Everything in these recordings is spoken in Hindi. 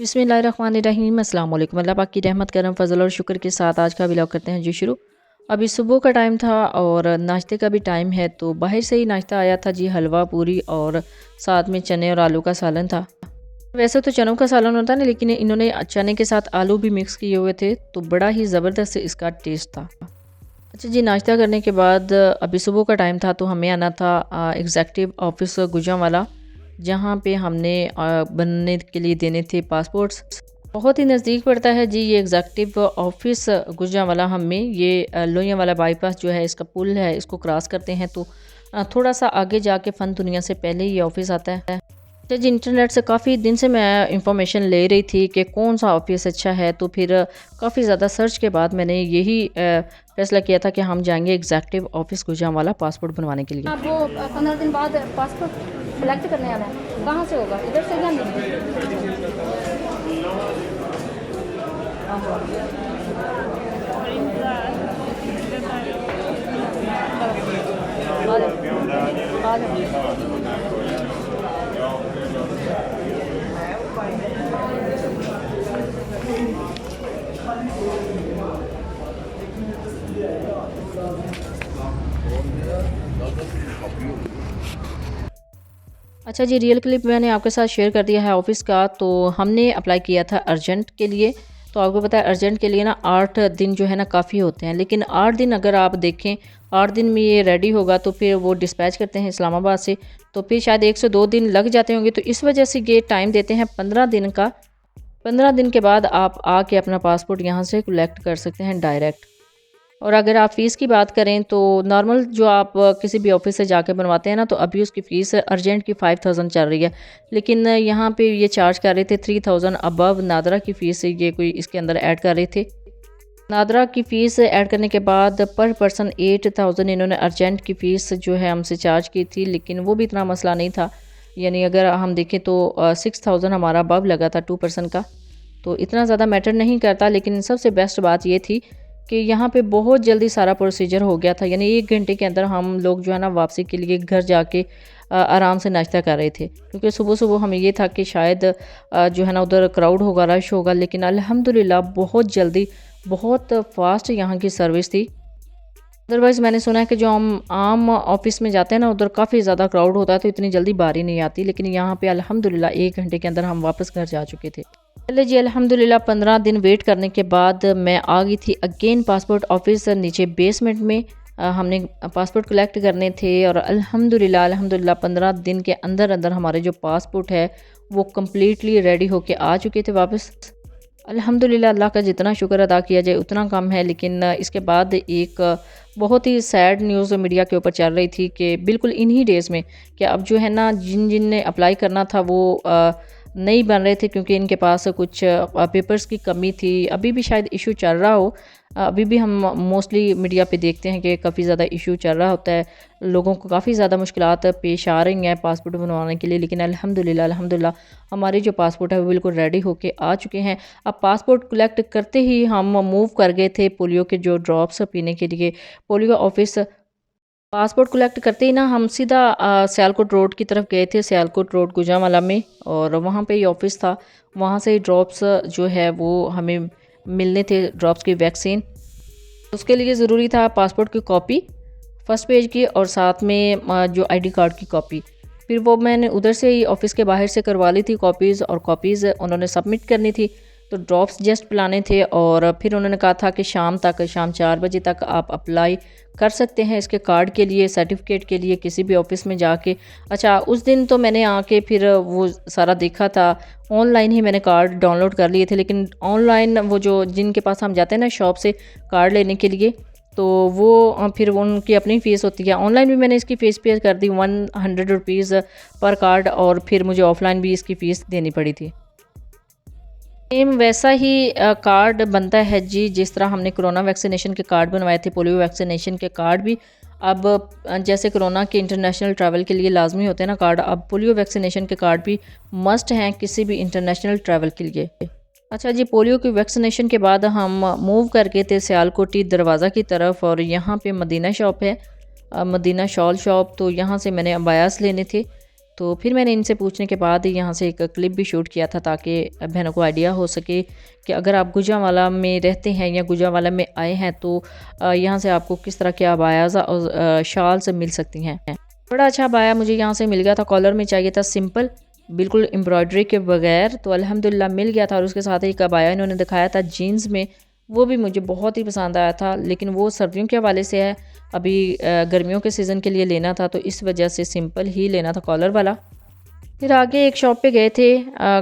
बिस्मिल्लाहिर्रहमानिर्रहीम अस्सलाम वालेकुम। अल्लाह पाक की रहमत करम फजल और शुक्र के साथ आज का व्लॉग करते हैं जी शुरू। अभी सुबह का टाइम था और नाश्ते का भी टाइम है, तो बाहर से ही नाश्ता आया था जी, हलवा पूरी और साथ में चने और आलू का सालन था। वैसे तो चनों का सालन होता है ना, लेकिन इन्होंने चने के साथ आलू भी मिक्स किए हुए थे, तो बड़ा ही ज़बरदस्त इसका टेस्ट था। अच्छा जी, नाश्ता करने के बाद अभी सुबह का टाइम था, तो हमें आना था एग्जेक्टिव ऑफिस गुजरांवाला, जहाँ पे हमने बनने के लिए देने थे पासपोर्ट्स। बहुत ही नज़दीक पड़ता है जी ये एग्जेक्टिव ऑफिस गुजरांवाला हमें। ये लोहियांवाला बाईपास जो है, इसका पुल है, इसको क्रॉस करते हैं तो थोड़ा सा आगे जाके फ़न दुनिया से पहले ये ऑफिस आता है। अच्छा जी, इंटरनेट से काफ़ी दिन से मैं इंफॉर्मेशन ले रही थी कि कौन सा ऑफिस अच्छा है, तो फिर काफ़ी ज़्यादा सर्च के बाद मैंने यही फैसला किया था कि हम जाएंगे एग्जेक्टिव ऑफिस गुजरांवाला पासपोर्ट बनवाने के लिए। आपको 15 दिन बाद पासपोर्ट कलेक्ट करने आना है। कहाँ से होगा? इधर से जाएंगे? अच्छा जी, रियल क्लिप मैंने आपके साथ शेयर कर दिया है ऑफिस का। तो हमने अप्लाई किया था अर्जेंट के लिए। तो आपको पता है अर्जेंट के लिए ना 8 दिन जो है ना काफ़ी होते हैं, लेकिन 8 दिन अगर आप देखें 8 दिन में ये रेडी होगा तो फिर वो डिस्पैच करते हैं इस्लामाबाद से, तो फिर शायद 1 से 2 दिन लग जाते होंगे। तो इस वजह से ये टाइम देते हैं 15 दिन का। 15 दिन के बाद आप आके अपना पासपोर्ट यहाँ से कलेक्ट कर सकते हैं डायरेक्ट। और अगर आप फ़ीस की बात करें तो नॉर्मल जो आप किसी भी ऑफिस से जाके बनवाते हैं ना, तो अभी उसकी फ़ीस अर्जेंट की 5000 चल रही है, लेकिन यहाँ पे ये चार्ज कर रहे थे 3000 अबव नादरा की फ़ीस ये कोई इसके अंदर ऐड कर रहे थे। नादरा की फ़ीस ऐड करने के बाद पर पर्सन 8000 इन्होंने अर्जेंट की फ़ीस जो है हमसे चार्ज की थी, लेकिन वो भी इतना मसला नहीं था। यानी अगर हम देखें तो 6000 हमारा अबव लगा था 2 पर्सन का, तो इतना ज़्यादा मैटर नहीं करता। लेकिन सबसे बेस्ट बात ये थी कि यहाँ पे बहुत जल्दी सारा प्रोसीजर हो गया था, यानी 1 घंटे के अंदर हम लोग जो है ना वापसी के लिए घर जाके आराम से नाश्ता कर रहे थे। क्योंकि सुबह सुबह हमें ये था कि शायद जो है ना उधर क्राउड होगा, रश होगा, लेकिन अल्हम्दुलिल्लाह बहुत जल्दी बहुत फास्ट यहाँ की सर्विस थी। अदरवाइज़ मैंने सुना है कि जो हम आम ऑफिस में जाते हैं ना, उधर काफ़ी ज़्यादा क्राउड होता है, तो इतनी जल्दी बारी नहीं आती। लेकिन यहाँ पे अल्हम्दुलिल्लाह 1 घंटे के अंदर हम वापस घर जा चुके थे। चले जी, अल्हम्दुलिल्लाह 15 दिन वेट करने के बाद मैं आ गई थी अगेन पासपोर्ट ऑफिस नीचे बेसमेंट में। हमने पासपोर्ट कलेक्ट करने थे और अल्हम्दुलिल्लाह 15 दिन के अंदर अंदर हमारे जो पासपोर्ट है वो कम्प्लीटली रेडी होके आ चुके थे वापस। अल्हम्दुलिल्लाह, अल्लाह का जितना शुक्र अदा किया जाए उतना कम है। लेकिन इसके बाद एक बहुत ही सैड न्यूज़ मीडिया के ऊपर चल रही थी कि बिल्कुल इन्हीं डेज़ में कि अब जो है ना जिन जिन ने अप्लाई करना था वो नहीं बन रहे थे, क्योंकि इनके पास कुछ पेपर्स की कमी थी। अभी भी शायद इशू चल रहा हो, अभी भी हम मोस्टली मीडिया पे देखते हैं कि काफ़ी ज़्यादा इशू चल रहा होता है, लोगों को काफ़ी ज़्यादा मुश्किलात पेश आ रही हैं पासपोर्ट बनवाने के लिए। लेकिन अल्हम्दुलिल्लाह हमारे जो पासपोर्ट है वो बिल्कुल रेडी होके आ चुके हैं। अब पासपोर्ट कलेक्ट करते ही हम मूव कर गए थे पोलियो के जो ड्रॉप्स पीने के लिए पोलियो ऑफिस। पासपोर्ट कलेक्ट करते ही ना हम सीधा सियालकोट रोड की तरफ गए थे, सियालकोट रोड गुजरांवाला में, और वहाँ पे ये ऑफिस था। वहाँ से ड्रॉप्स जो है वो हमें मिलने थे, ड्रॉप्स की वैक्सीन। उसके लिए ज़रूरी था पासपोर्ट की कॉपी फर्स्ट पेज की और साथ में जो आईडी कार्ड की कॉपी। फिर वो मैंने उधर से ही ऑफिस के बाहर से करवा ली थी कॉपीज़, और कॉपीज़ उन्होंने सबमिट करनी थी। तो ड्रॉप्स जस्ट पिलाने थे और फिर उन्होंने कहा था कि शाम 4 बजे तक आप अप्लाई कर सकते हैं इसके कार्ड के लिए, सर्टिफिकेट के लिए, किसी भी ऑफिस में जाके। अच्छा, उस दिन तो मैंने आके फिर वो सारा देखा था, ऑनलाइन ही मैंने कार्ड डाउनलोड कर लिए थे। लेकिन ऑनलाइन वो जो जिनके पास हम जाते हैं ना शॉप से कार्ड लेने के लिए, तो वो फिर उनकी अपनी फ़ीस होती है। ऑनलाइन भी मैंने इसकी फ़ीस पे कर दी 100 रुपीज़ पर कार्ड, और फिर मुझे ऑफ़लाइन भी इसकी फ़ीस देनी पड़ी थी। सेम वैसा ही कार्ड बनता है जी, जिस तरह हमने कोरोना वैक्सीनेशन के कार्ड बनवाए थे, पोलियो वैक्सीनेशन के कार्ड भी अब जैसे कोरोना के इंटरनेशनल ट्रैवल के लिए लाजमी होते हैं ना कार्ड, अब पोलियो वैक्सीनेशन के कार्ड भी मस्ट हैं किसी भी इंटरनेशनल ट्रैवल के लिए। अच्छा जी, पोलियो की वैक्सीनेशन के बाद हम मूव कर गए थे सियालकोटी दरवाज़ा की तरफ, और यहाँ पे मदीना शॉप है, मदीना शॉल शॉप। तो यहाँ से मैंने अबायास लेने थे, तो फिर मैंने इनसे पूछने के बाद यहाँ से एक क्लिप भी शूट किया था ताकि बहनों को आइडिया हो सके कि अगर आप गुजरांवाला में रहते हैं या गुजरांवाला में आए हैं तो यहाँ से आपको किस तरह के अबायाज़ और शाल से मिल सकती हैं। बड़ा अच्छा अबाया मुझे यहाँ से मिल गया था। कॉलर में चाहिए था सिंपल, बिल्कुल एम्ब्रॉयडरी के बगैर, तो अल्हम्दुलिल्लाह मिल गया था। और उसके साथ एक अबाया इन्होंने दिखाया था जीन्स में, वो भी मुझे बहुत ही पसंद आया था, लेकिन वो सर्दियों के हवाले से है, अभी गर्मियों के सीज़न के लिए लेना था तो इस वजह से सिंपल ही लेना था कॉलर वाला। फिर आगे एक शॉप पे गए थे,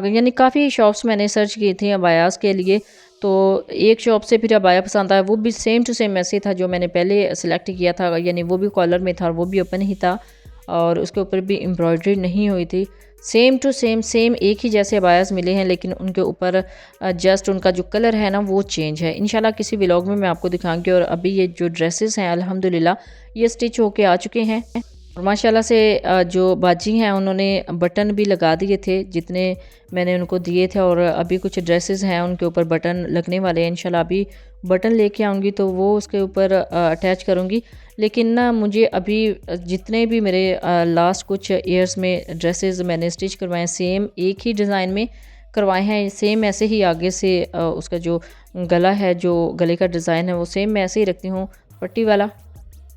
यानी काफ़ी शॉप्स मैंने सर्च की थी अबायास के लिए, तो एक शॉप से फिर अबाया पसंद आया, वो भी सेम टू सेम ऐसे था जो मैंने पहले सेलेक्ट किया था, यानी वो भी कॉलर में था और वो भी ओपन ही था और उसके ऊपर भी एम्ब्रॉयडरी नहीं हुई थी। सेम टू सेम एक ही जैसे अबायास मिले हैं, लेकिन उनके ऊपर जस्ट उनका जो कलर है ना वो चेंज है। इंशाल्लाह किसी व्लॉग में मैं आपको दिखाऊंगी। और अभी ये जो ड्रेसेस हैं अल्हम्दुलिल्लाह ये स्टिच होके आ चुके हैं और माशाल्लाह से जो बाजी हैं उन्होंने बटन भी लगा दिए थे जितने मैंने उनको दिए थे, और अभी कुछ ड्रेसेस हैं उनके ऊपर बटन लगने वाले हैं। इंशाल्लाह अभी बटन लेके आऊँगी तो वो उसके ऊपर अटैच करूँगी। लेकिन ना मुझे अभी जितने भी मेरे लास्ट कुछ ईयर्स में ड्रेसेस मैंने स्टिच करवाए सेम एक ही डिज़ाइन में करवाए हैं, सेम ऐसे ही आगे से उसका जो गला है, जो गले का डिज़ाइन है वो सेम मैं ऐसे ही रखती हूँ पट्टी वाला।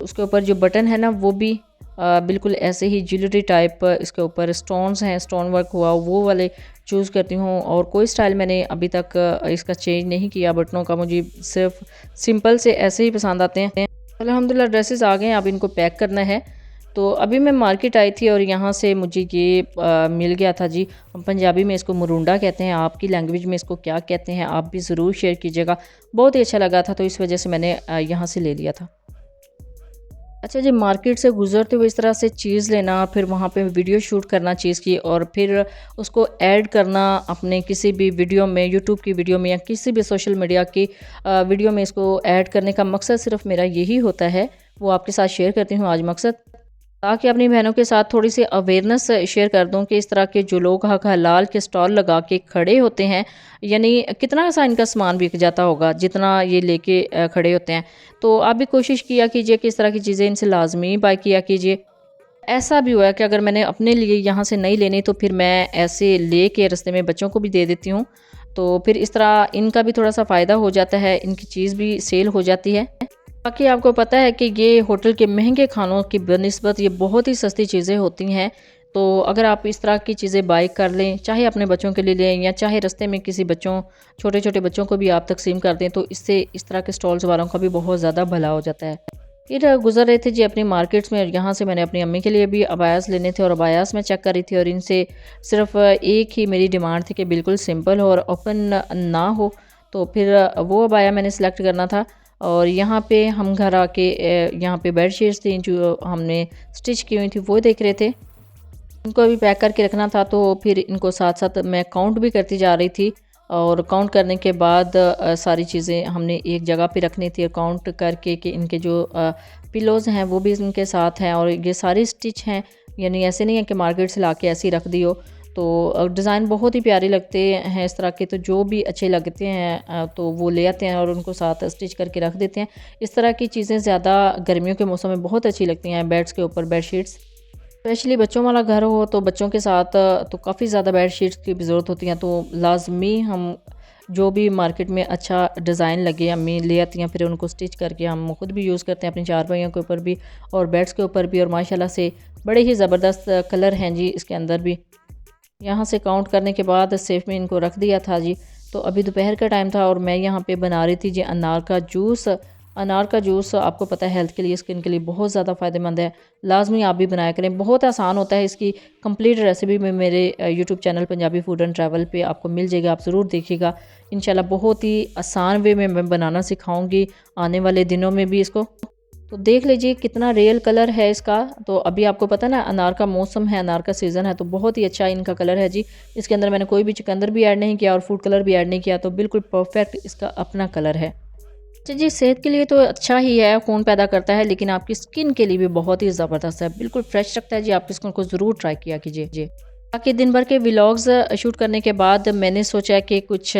उसके ऊपर जो बटन है ना वो भी बिल्कुल ऐसे ही ज्वेलरी टाइप इसके ऊपर स्टोन्स हैं, स्टोन वर्क हुआ वो वाले चूज़ करती हूँ। और कोई स्टाइल मैंने अभी तक इसका चेंज नहीं किया बटनों का, मुझे सिर्फ सिंपल से ऐसे ही पसंद आते हैं। अल्हम्दुलिल्लाह ड्रेसेस आ गए हैं, अब इनको पैक करना है। तो अभी मैं मार्केट आई थी और यहाँ से मुझे ये मिल गया था जी। पंजाबी में इसको मुरुंडा कहते हैं, आपकी लैंग्वेज में इसको क्या कहते हैं आप भी ज़रूर शेयर कीजिएगा। बहुत ही अच्छा लगा था तो इस वजह से मैंने यहाँ से ले लिया था। अच्छा जी, मार्केट से गुजरते हुए इस तरह से चीज़ लेना, फिर वहाँ पे वीडियो शूट करना चीज़ की और फिर उसको ऐड करना अपने किसी भी वीडियो में, यूट्यूब की वीडियो में या किसी भी सोशल मीडिया की वीडियो में इसको ऐड करने का मकसद सिर्फ मेरा यही होता है, वो आपके साथ शेयर करती हूँ आज मकसद, ताकि अपनी बहनों के साथ थोड़ी सी अवेयरनेस शेयर कर दूं कि इस तरह के जो लोग हक हलाल के स्टॉल लगा के खड़े होते हैं, यानी कितना सा इनका सामान बिक जाता होगा जितना ये लेके खड़े होते हैं। तो आप भी कोशिश किया कीजिए कि इस तरह की चीज़ें इनसे लाजमी बाय किया कीजिए। ऐसा भी हुआ है कि अगर मैंने अपने लिए यहाँ से नहीं लेनी तो फिर मैं ऐसे ले के रास्ते में बच्चों को भी दे देती हूँ, तो फिर इस तरह इनका भी थोड़ा सा फ़ायदा हो जाता है, इनकी चीज़ भी सेल हो जाती है। बाकी आपको पता है कि ये होटल के महंगे खानों की बनिस्बत ये बहुत ही सस्ती चीज़ें होती हैं। तो अगर आप इस तरह की चीज़ें बाय कर लें, चाहे अपने बच्चों के लिए लें या चाहे रास्ते में किसी बच्चों छोटे छोटे बच्चों को भी आप तकसीम कर दें, तो इससे इस तरह के स्टॉल्स वालों का भी बहुत ज़्यादा भला हो जाता है। फिर गुजर रहे थे जी अपनी मार्केट्स में, यहाँ से मैंने अपनी अम्मी के लिए भी अबायास लेने थे और अबायास में चेक कर रही थी और इनसे सिर्फ एक ही मेरी डिमांड थी कि बिल्कुल सिंपल हो और ओपन ना हो, तो फिर वो अबाया मैंने सेलेक्ट करना था। और यहाँ पे हम घर आके यहाँ पे बेड शीट्स थी जो हमने स्टिच की हुई थी वो देख रहे थे, इनको अभी पैक करके रखना था। तो फिर इनको साथ साथ मैं काउंट भी करती जा रही थी और काउंट करने के बाद सारी चीज़ें हमने एक जगह पे रखनी थी और काउंट करके कि इनके जो पिलोज़ हैं वो भी इनके साथ हैं और ये सारी स्टिच हैं, यानी ऐसे नहीं है कि मार्केट से ला के ऐसे ही रख दी हो। तो डिज़ाइन बहुत ही प्यारे लगते हैं इस तरह के, तो जो भी अच्छे लगते हैं तो वो ले आते हैं और उनको साथ स्टिच करके रख देते हैं। इस तरह की चीज़ें ज़्यादा गर्मियों के मौसम में बहुत अच्छी लगती हैं। बेड्स के ऊपर बेडशीट्स, स्पेशली बच्चों वाला घर हो तो बच्चों के साथ तो काफ़ी ज़्यादा बेडशीट्स की भी ज़रूरत होती हैं। तो लाजमी हम जो भी मार्केट में अच्छा डिज़ाइन लगे अम्मी ले आती हैं, फिर उनको स्टिच करके हम खुद भी यूज़ करते हैं अपनी चारपाइयों के ऊपर भी और बेड्स के ऊपर भी। और माशाल्लाह से बड़े ही ज़बरदस्त कलर हैं जी इसके अंदर भी। यहाँ से काउंट करने के बाद सेफ में इनको रख दिया था जी। तो अभी दोपहर का टाइम था और मैं यहाँ पे बना रही थी जी अनार का जूस। अनार का जूस आपको पता है हेल्थ के लिए, स्किन के लिए बहुत ज़्यादा फ़ायदेमंद है, लाजमी आप भी बनाया करें, बहुत आसान होता है। इसकी कंप्लीट रेसिपी में मेरे YouTube channel Punjabi food and travel पे आपको मिल जाएगा, आप ज़रूर देखिएगा। इंशाल्लाह बहुत ही आसान वे में मैं बनाना सिखाऊंगी आने वाले दिनों में भी इसको। तो देख लीजिए कितना रियल कलर है इसका। तो अभी आपको पता ना अनार का मौसम है, अनार का सीज़न है, तो बहुत ही अच्छा इनका कलर है जी। इसके अंदर मैंने कोई भी चुकंदर भी ऐड नहीं किया और फूड कलर भी ऐड नहीं किया, तो बिल्कुल परफेक्ट इसका अपना कलर है। अच्छा जी, सेहत के लिए तो अच्छा ही है, खून पैदा करता है, लेकिन आपकी स्किन के लिए भी बहुत ही ज़बरदस्त है, बिल्कुल फ्रेश रखता है जी। आपकी स्किन को ज़रूर ट्राई किया कीजिए जी। बाकी दिन भर के व्लॉग्स शूट करने के बाद मैंने सोचा कि कुछ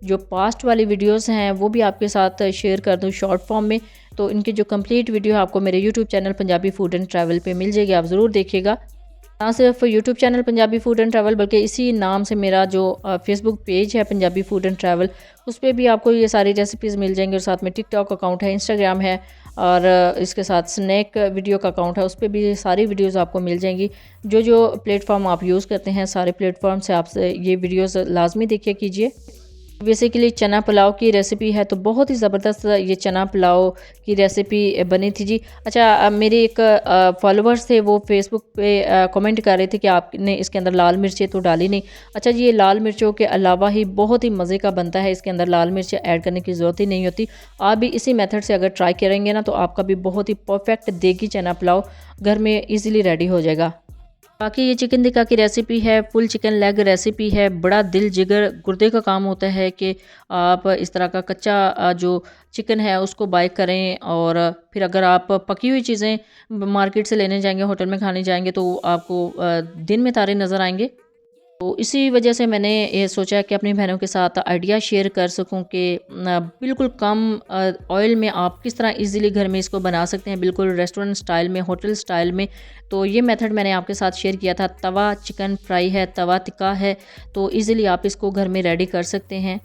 जो पास्ट वाली वीडियोस हैं वो भी आपके साथ शेयर कर दूं शॉर्ट फॉर्म में। तो इनकी जो कंप्लीट वीडियो है आपको मेरे YouTube channel Punjabi food and travel पे मिल जाएगी, आप ज़रूर देखिएगा। ना सिर्फ YouTube channel Punjabi food and travel, बल्कि इसी नाम से मेरा जो फेसबुक पेज है पंजाबी फूड एंड ट्रैवल, उस पर भी आपको ये सारी रेसिपीज़ मिल जाएंगी। और साथ में टिकटॉक अकाउंट है, इंस्टाग्राम है, और इसके साथ स्नैक वीडियो का अकाउंट है, उस पर भी सारी वीडियोस आपको मिल जाएंगी। जो जो प्लेटफॉर्म आप यूज़ करते हैं, सारे प्लेटफॉर्म से आप ये वीडियोस लाजमी देखिए कीजिए। बेसिकली चना पुलाव की रेसिपी है, तो बहुत ही ज़बरदस्त ये चना पुलाव की रेसिपी बनी थी जी। अच्छा, मेरे एक फॉलोअर्स थे, वो फेसबुक पे कमेंट कर रहे थे कि आपने इसके अंदर लाल मिर्चें तो डाली नहीं। अच्छा जी, ये लाल मिर्चों के अलावा ही बहुत ही मज़े का बनता है, इसके अंदर लाल मिर्च ऐड करने की ज़रूरत ही नहीं होती। आप भी इसी मेथड से अगर ट्राई करेंगे ना, तो आपका भी बहुत ही परफेक्ट देगी चना पुलाव घर में ईज़िली रेडी हो जाएगा। बाकी ये चिकन टिक्का की रेसिपी है, फुल चिकन लेग रेसिपी है। बड़ा दिल जिगर गुर्दे का काम होता है कि आप इस तरह का कच्चा जो चिकन है उसको बाय करें, और फिर अगर आप पकी हुई चीज़ें मार्केट से लेने जाएंगे, होटल में खाने जाएंगे, तो आपको दिन में तारे नज़र आएंगे। तो इसी वजह से मैंने ये सोचा कि अपनी बहनों के साथ आइडिया शेयर कर सकूं कि बिल्कुल कम ऑयल में आप किस तरह इजीली घर में इसको बना सकते हैं, बिल्कुल रेस्टोरेंट स्टाइल में, होटल स्टाइल में। तो ये मेथड मैंने आपके साथ शेयर किया था। तवा चिकन फ्राई है, तवा टिक्का है, तो इजीली आप इसको घर में रेडी कर सकते हैं।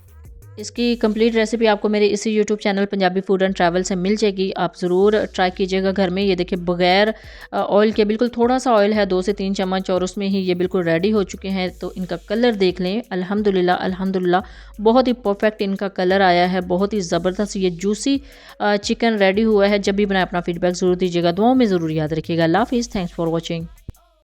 इसकी कंप्लीट रेसिपी आपको मेरे इसी YouTube channel Punjabi food and travel से मिल जाएगी। आप ज़रूर ट्राई कीजिएगा घर में। ये देखिए, बगैर ऑयल के, बिल्कुल थोड़ा सा ऑयल है, 2 से 3 चम्मच, और उसमें ही ये बिल्कुल रेडी हो चुके हैं। तो इनका कलर देख लें, अल्हम्दुलिल्लाह अल्हम्दुलिल्लाह बहुत ही परफेक्ट इनका कलर आया है, बहुत ही ज़बरदस्त ये जूसी चिकन रेडी हुआ है। जब भी बनाए अपना फीडबैक ज़रूर दीजिएगा, दुआओं में ज़रूर याद रखिएगा। अल्लाह हाफिज़, थैंक्स फॉर वॉचिंग।